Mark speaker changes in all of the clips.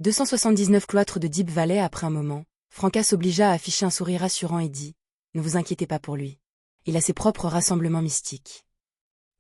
Speaker 1: 279 cloîtres de Deep Valley. Après un moment, Franca s'obligea à afficher un sourire rassurant et dit « Ne vous inquiétez pas pour lui. Il a ses propres rassemblements mystiques. »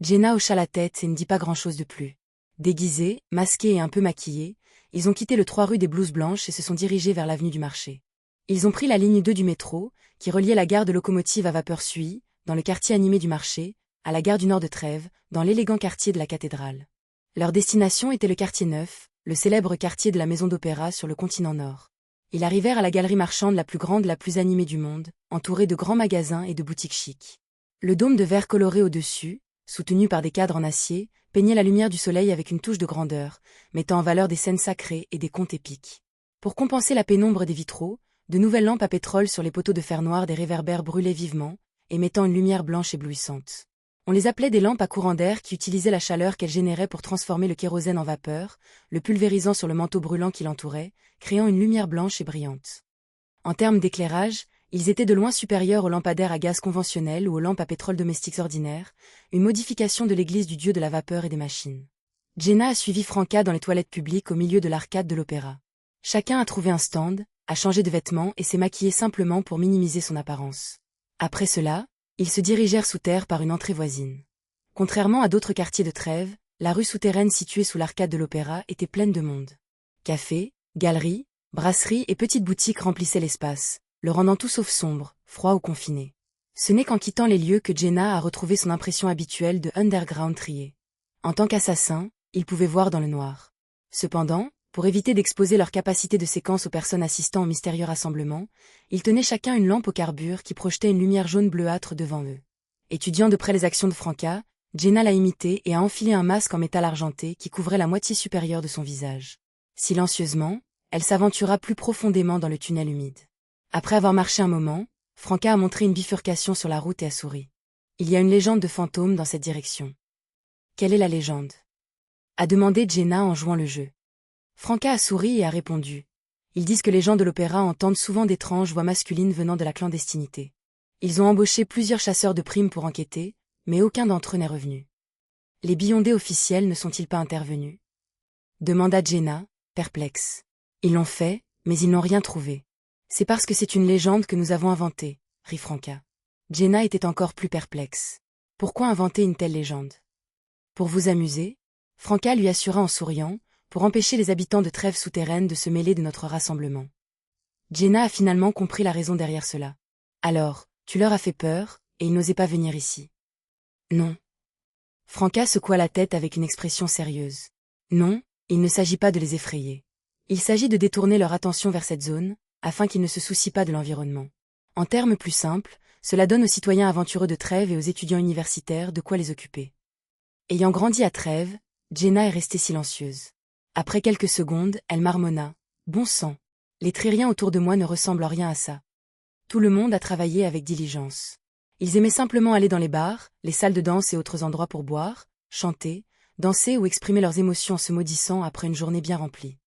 Speaker 1: Jenna hocha la tête et ne dit pas grand-chose de plus. Déguisés, masqués et un peu maquillés, ils ont quitté le 3 rue des Blouses Blanches et se sont dirigés vers l'avenue du Marché. Ils ont pris la ligne 2 du métro, qui reliait la gare de locomotive à vapeur Suy, dans le quartier animé du Marché, à la gare du Nord de Trèves, dans l'élégant quartier de la Cathédrale. Leur destination était le quartier Neuf, le célèbre quartier de la Maison d'Opéra sur le continent Nord. Ils arrivèrent à la galerie marchande la plus grande, la plus animée du monde, entourée de grands magasins et de boutiques chics. Le dôme de verre coloré au-dessus, soutenu par des cadres en acier, peignait la lumière du soleil avec une touche de grandeur, mettant en valeur des scènes sacrées et des contes épiques. Pour compenser la pénombre des vitraux, de nouvelles lampes à pétrole sur les poteaux de fer noir des réverbères brûlaient vivement, émettant une lumière blanche éblouissante. On les appelait des lampes à courant d'air qui utilisaient la chaleur qu'elles généraient pour transformer le kérosène en vapeur, le pulvérisant sur le manteau brûlant qui l'entourait, créant une lumière blanche et brillante. En termes d'éclairage, ils étaient de loin supérieurs aux lampadaires à gaz conventionnels ou aux lampes à pétrole domestiques ordinaires, une modification de l'église du dieu de la vapeur et des machines. Jenna a suivi Franca dans les toilettes publiques au milieu de l'arcade de l'opéra. Chacun a trouvé un stand, a changé de vêtements et s'est maquillé simplement pour minimiser son apparence. Après cela, ils se dirigèrent sous terre par une entrée voisine. Contrairement à d'autres quartiers de Trèves, la rue souterraine située sous l'arcade de l'opéra était pleine de monde. Cafés, galeries, brasseries et petites boutiques remplissaient l'espace, le rendant tout sauf sombre, froid ou confiné. Ce n'est qu'en quittant les lieux que Jenna a retrouvé son impression habituelle de underground trié. En tant qu'assassin, il pouvait voir dans le noir. Cependant, pour éviter d'exposer leur capacité de séquence aux personnes assistant au mystérieux rassemblement, ils tenaient chacun une lampe au carbure qui projetait une lumière jaune bleuâtre devant eux. Étudiant de près les actions de Franca, Jenna l'a imité et a enfilé un masque en métal argenté qui couvrait la moitié supérieure de son visage. Silencieusement, elle s'aventura plus profondément dans le tunnel humide. Après avoir marché un moment, Franca a montré une bifurcation sur la route et a souri. Il y a une légende de fantôme dans cette direction. Quelle est la légende? A demandé Jenna en jouant le jeu. Franca a souri et a répondu. Ils disent que les gens de l'opéra entendent souvent d'étranges voix masculines venant de la clandestinité. Ils ont embauché plusieurs chasseurs de primes pour enquêter, mais aucun d'entre eux n'est revenu. Les billondés officiels ne sont-ils pas intervenus? Demanda Jenna, perplexe. Ils l'ont fait, mais ils n'ont rien trouvé. C'est parce que c'est une légende que nous avons inventée, rit Franca. Jenna était encore plus perplexe. Pourquoi inventer une telle légende? Pour vous amuser? Franca lui assura en souriant, pour empêcher les habitants de Trèves souterraine de se mêler de notre rassemblement. Jenna a finalement compris la raison derrière cela. Alors, tu leur as fait peur, et ils n'osaient pas venir ici. Non. Franca secoua la tête avec une expression sérieuse. Non, il ne s'agit pas de les effrayer. Il s'agit de détourner leur attention vers cette zone, afin qu'ils ne se soucient pas de l'environnement. En termes plus simples, cela donne aux citoyens aventureux de Trèves et aux étudiants universitaires de quoi les occuper. Ayant grandi à Trèves, Jenna est restée silencieuse. Après quelques secondes, elle marmonna. Bon sang. Les Trériens autour de moi ne ressemblent en rien à ça. Tout le monde a travaillé avec diligence. Ils aimaient simplement aller dans les bars, les salles de danse et autres endroits pour boire, chanter, danser ou exprimer leurs émotions en se maudissant après une journée bien remplie.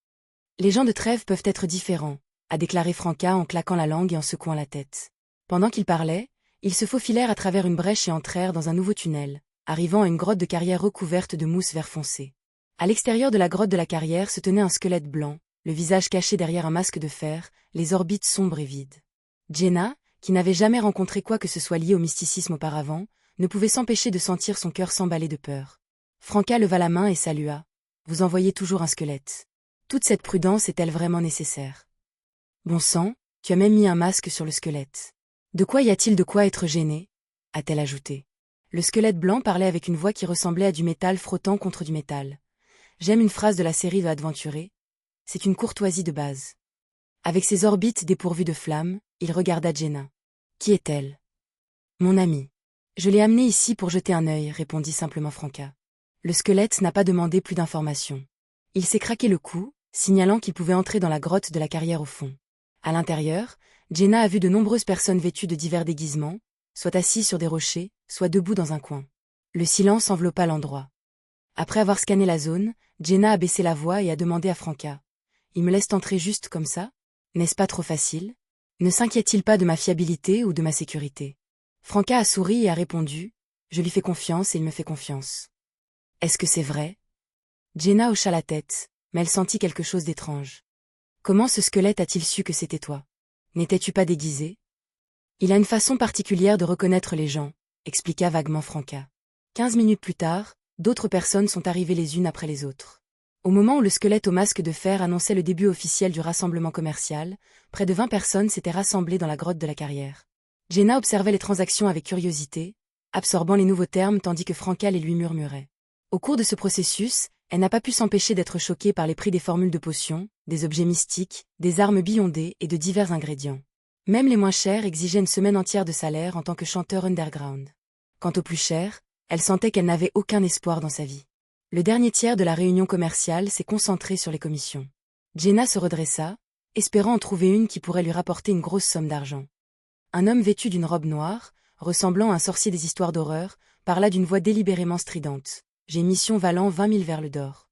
Speaker 1: Les gens de Trèves peuvent être différents, a déclaré Franca en claquant la langue et en secouant la tête. Pendant qu'il parlait, ils se faufilèrent à travers une brèche et entrèrent dans un nouveau tunnel, arrivant à une grotte de carrière recouverte de mousse vert foncé. À l'extérieur de la grotte de la carrière se tenait un squelette blanc, le visage caché derrière un masque de fer, les orbites sombres et vides. Jenna, qui n'avait jamais rencontré quoi que ce soit lié au mysticisme auparavant, ne pouvait s'empêcher de sentir son cœur s'emballer de peur. Franca leva la main et salua. Vous en voyez toujours un squelette. Toute cette prudence est-elle vraiment nécessaire? Bon sang, tu as même mis un masque sur le squelette. De quoi y a-t-il de quoi être gêné? A-t-elle ajouté. Le squelette blanc parlait avec une voix qui ressemblait à du métal frottant contre du métal. J'aime une phrase de la série The Adventuré. C'est une courtoisie de base. Avec ses orbites dépourvues de flammes, il regarda Jenna. Qui est-elle? Mon amie. Je l'ai amenée ici pour jeter un œil, répondit simplement Franca. Le squelette n'a pas demandé plus d'informations. Il s'est craqué le cou, signalant qu'il pouvait entrer dans la grotte de la carrière au fond. À l'intérieur, Jenna a vu de nombreuses personnes vêtues de divers déguisements, soit assises sur des rochers, soit debout dans un coin. Le silence enveloppa l'endroit. Après avoir scanné la zone, Jenna a baissé la voix et a demandé à Franca. Il me laisse entrer juste comme ça? N'est-ce pas trop facile? Ne s'inquiète-t-il pas de ma fiabilité ou de ma sécurité? Franca a souri et a répondu. Je lui fais confiance et il me fait confiance. Est-ce que c'est vrai? Jenna hocha la tête, mais elle sentit quelque chose d'étrange. Comment ce squelette a-t-il su que c'était toi? N'étais-tu pas déguisé? Il a une façon particulière de reconnaître les gens, expliqua vaguement Franca. 15 minutes plus tard, d'autres personnes sont arrivées les unes après les autres. Au moment où le squelette au masque de fer annonçait le début officiel du rassemblement commercial, près de 20 personnes s'étaient rassemblées dans la grotte de la carrière. Jenna observait les transactions avec curiosité, absorbant les nouveaux termes tandis que Franca les lui murmurait. Au cours de ce processus, elle n'a pas pu s'empêcher d'être choquée par les prix des formules de potions, des objets mystiques, des armes beyondées et de divers ingrédients. Même les moins chers exigeaient une semaine entière de salaire en tant que chanteur underground. Quant aux plus chers, elle sentait qu'elle n'avait aucun espoir dans sa vie. Le dernier tiers de la réunion commerciale s'est concentré sur les commissions. Jenna se redressa, espérant en trouver une qui pourrait lui rapporter une grosse somme d'argent. Un homme vêtu d'une robe noire, ressemblant à un sorcier des histoires d'horreur, parla d'une voix délibérément stridente. « J'ai mission valant 20 000 verles d'or. »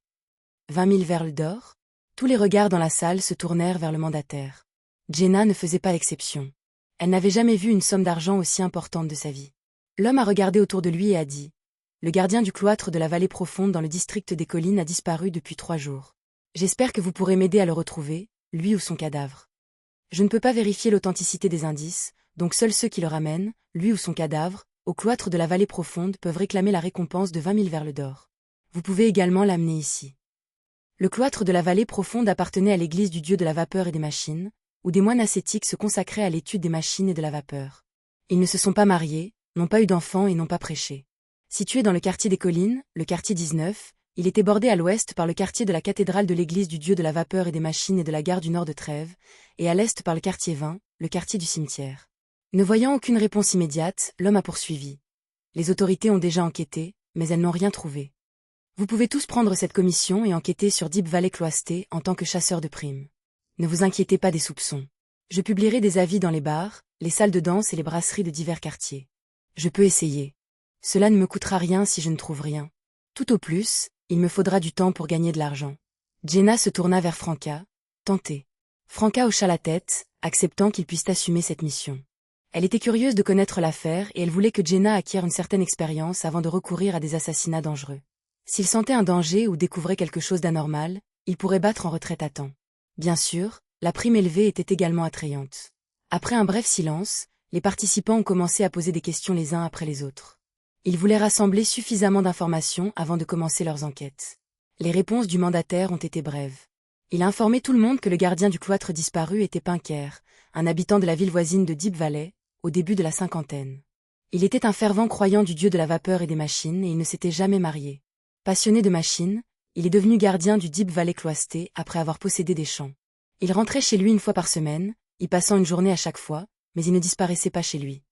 Speaker 1: 20 000 verles d'or? Tous les regards dans la salle se tournèrent vers le mandataire. Jenna ne faisait pas l'exception. Elle n'avait jamais vu une somme d'argent aussi importante de sa vie. L'homme a regardé autour de lui et a dit « Le gardien du cloître de la vallée profonde dans le district des collines a disparu depuis 3 jours. J'espère que vous pourrez m'aider à le retrouver, lui ou son cadavre. Je ne peux pas vérifier l'authenticité des indices, donc seuls ceux qui le ramènent, lui ou son cadavre, au cloître de la vallée profonde peuvent réclamer la récompense de 20 000 verles d'or. Vous pouvez également l'amener ici. » Le cloître de la vallée profonde appartenait à l'église du dieu de la vapeur et des machines, où des moines ascétiques se consacraient à l'étude des machines et de la vapeur. Ils ne se sont pas mariés, n'ont pas eu d'enfants et n'ont pas prêché. Situé dans le quartier des collines, le quartier 19, il était bordé à l'ouest par le quartier de la cathédrale de l'église du dieu de la vapeur et des machines et de la gare du nord de Trèves, et à l'est par le quartier 20, le quartier du cimetière. Ne voyant aucune réponse immédiate, l'homme a poursuivi. Les autorités ont déjà enquêté, mais elles n'ont rien trouvé. Vous pouvez tous prendre cette commission et enquêter sur Deep Valley Cloisté en tant que chasseur de primes. Ne vous inquiétez pas des soupçons. Je publierai des avis dans les bars, les salles de danse et les brasseries de divers quartiers. Je peux essayer. Cela ne me coûtera rien si je ne trouve rien. Tout au plus, il me faudra du temps pour gagner de l'argent. Jenna se tourna vers Franca, tentée. Franca hocha la tête, acceptant qu'il puisse assumer cette mission. Elle était curieuse de connaître l'affaire et elle voulait que Jenna acquiert une certaine expérience avant de recourir à des assassinats dangereux. S'il sentait un danger ou découvrait quelque chose d'anormal, il pourrait battre en retraite à temps. Bien sûr, la prime élevée était également attrayante. Après un bref silence, les participants ont commencé à poser des questions les uns après les autres. Ils voulaient rassembler suffisamment d'informations avant de commencer leurs enquêtes. Les réponses du mandataire ont été brèves. Il a informé tout le monde que le gardien du cloître disparu était Pinker, un habitant de la ville voisine de Deep Valley, au début de la cinquantaine. Il était un fervent croyant du dieu de la vapeur et des machines et il ne s'était jamais marié. Passionné de machines, il est devenu gardien du Deep Valley Cloisté après avoir possédé des champs. Il rentrait chez lui une fois par semaine, y passant une journée à chaque fois, mais il ne disparaissait pas chez lui.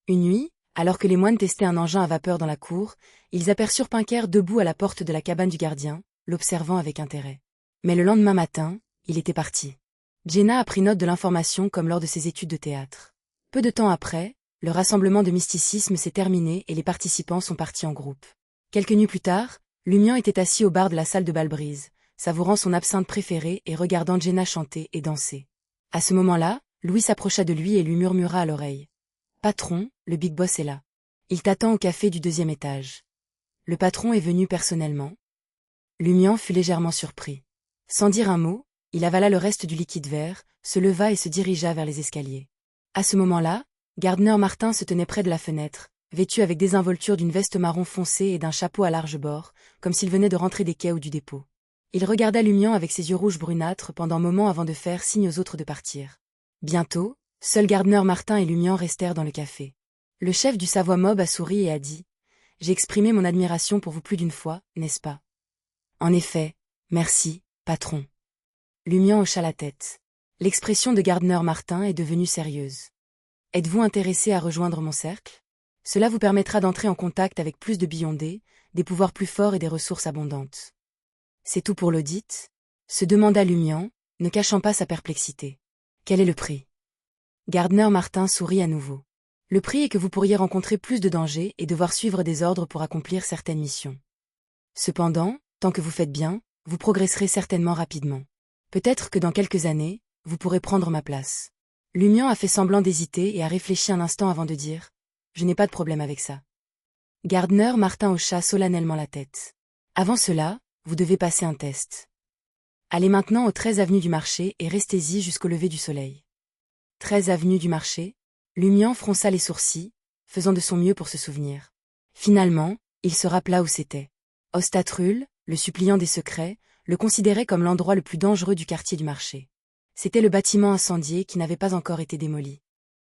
Speaker 1: Une nuit, alors que les moines testaient un engin à vapeur dans la cour, ils aperçurent Pinker debout à la porte de la cabane du gardien, l'observant avec intérêt. Mais le lendemain matin, il était parti. Jenna a pris note de l'information comme lors de ses études de théâtre. Peu de temps après, le rassemblement de mysticisme s'est terminé et les participants sont partis en groupe. Quelques nuits plus tard, Lumian était assis au bar de la salle de Balbrise, savourant son absinthe préférée et regardant Jenna chanter et danser. À ce moment-là, Louis s'approcha de lui et lui murmura à l'oreille. « Patron, le big boss est là. Il t'attend au café du 2e étage. » Le patron est venu personnellement. Lumian fut légèrement surpris. Sans dire un mot, il avala le reste du liquide vert, se leva et se dirigea vers les escaliers. À ce moment-là, Gardner Martin se tenait près de la fenêtre, vêtu avec désinvolture d'une veste marron foncé et d'un chapeau à large bord, comme s'il venait de rentrer des quais ou du dépôt. Il regarda Lumian avec ses yeux rouges brunâtres pendant un moment avant de faire signe aux autres de partir. Bientôt, seuls Gardner Martin et Lumian restèrent dans le café. Le chef du Savoie Mob a souri et a dit « J'ai exprimé mon admiration pour vous plus d'une fois, n'est-ce pas ?»« En effet, merci, patron. » Lumian hocha la tête. L'expression de Gardner Martin est devenue sérieuse. « Êtes-vous intéressé à rejoindre mon cercle? Cela vous permettra d'entrer en contact avec plus de beyondés, des pouvoirs plus forts et des ressources abondantes. »« C'est tout pour l'audit ?» se demanda Lumian, ne cachant pas sa perplexité. « Quel est le prix ?» Gardner Martin sourit à nouveau. « Le prix est que vous pourriez rencontrer plus de dangers et devoir suivre des ordres pour accomplir certaines missions. Cependant, tant que vous faites bien, vous progresserez certainement rapidement. Peut-être que dans quelques années, vous pourrez prendre ma place. » Lumian a fait semblant d'hésiter et a réfléchi un instant avant de dire « Je n'ai pas de problème avec ça. » Gardner Martin hocha solennellement la tête. « Avant cela, vous devez passer un test. » Allez maintenant au 13 avenue du Marché et restez-y jusqu'au lever du soleil. 13 avenue du Marché? Lumian fronça les sourcils, faisant de son mieux pour se souvenir. Finalement, il se rappela où c'était. Ostatrul, le suppliant des secrets, le considérait comme l'endroit le plus dangereux du quartier du Marché. C'était le bâtiment incendié qui n'avait pas encore été démoli.